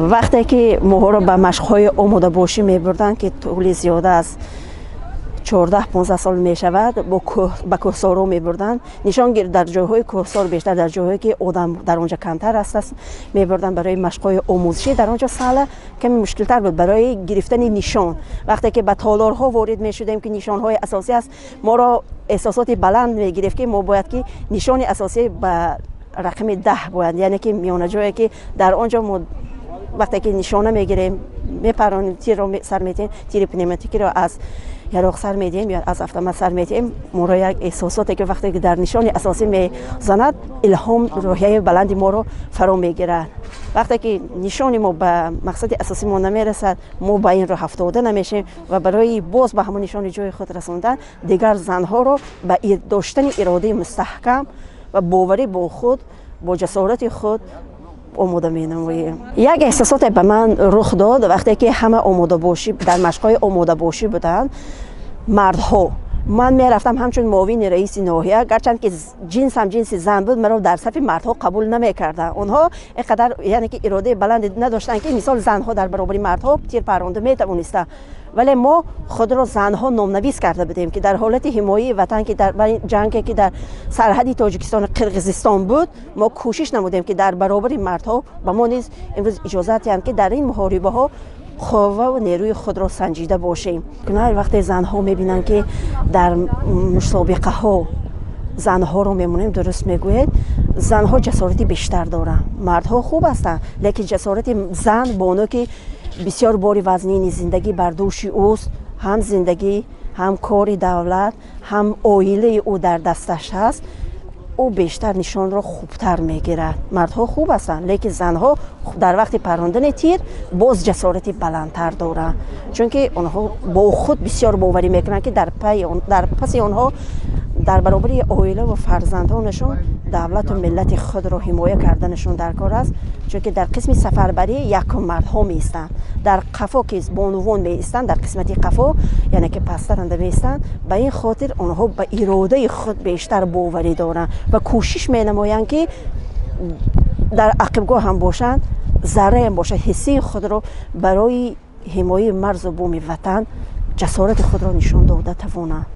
وقتی که ماها را به مشق‌های آماده باشی می‌بردند که طول زیاده است 14-15 سال می شود با کوهسارا می بردن نشان گیر در جاهای کوهسار بیشتر در جاهایی که آدم در اونجا کمتر است می بردن برای مشق‌های آموزشی. در اونجا سال کمی مشکل تر بود برای گرفتن نشان. وقتی که به تالارها وارد می شدیم که نشان‌های اساسی است ما را احساسات بلند می گرفت که ما باید که نشان اساسی به رقم 10 باید، یعنی که میانه جایی که در اونجا ما وقتی که نشانه میگیریم میپرانیم تیر رو سر میدیم، تیر پنیماتیکی رو از یراق سر میدیم یا از اتومات سر میدیم، ما را یک احساساتی که وقتی که در نشان اساسی میزند الهام روحیه بلندی ما رو فرا میگیرد. وقتی که نشان ما به مقصد اساسی ما نمیرسد ما با این راه افتاده نمیشیم و برای باز به همون نشان جای خود رسوندن دیگر زنها رو به داشتن اراده مستحکم و باوری با خود با جسارت خود آماده می‌نماییم. یک احساسات به من رخ داد وقتی که همه آماده باشی در مشق‌های آماده باشی بودن مردها. من میرفتم همچون معاون رئیس ناحیه، گرچند که جنسم جنس زن بود مرا در صف مردها قبول نمی‌کردن. اونها اینقدر یعنی که اراده بلند نداشتن که مثال زنها در برابر مردها تیر پرانده میتوانستند، ولی ما خود را زنها نام‌نویس کرده بودیم که در حالت حمایت وطن که در جنگی که در سرحد تاجیکستان و قرقیزستان بود ما کوشش نمودیم که در برابر مردها به ما نیز امروز اجازه دهند که در این محاربه ها قوه و نیروی خود را سنجیده باشیم. هر وقت زنها میبینن که در مسابقه ها زنها رو میمونیم، درست میگوید زنها جسارتی بیشتر دارن، مردها خوب هستن لیکن جسارت زن بانو که بسیار باری وزنی زندگی بر دوش اوست، هم زندگی هم کار دولت هم عائله او در دستش هست، او بیشتر نشان را خوبتر میگیرد. مردها خوب هستند لیکن زنها در وقت پراندن تیر باز جسارتی بلندتر دارند، چون که آنها با خود بسیار باوری میکنند که در پس آنها در برابر عائله و فرزندانشون دولت و ملت خود را حمایت کردنشون در کار است، چون که در قسم سفربری یک مردها میستند، در قفا که بانوان میستند در قسمت قفا یعنی که پسترنده میستند، به این خاطر آنها به اراده خود بیشتر باوری دارند و کوشش مینمایند که در عقبگاه هم باشند، ذره هم باشند حسی خود را برای حمایت مرز و بوم وطن جسارت خود را نشان داده توانند.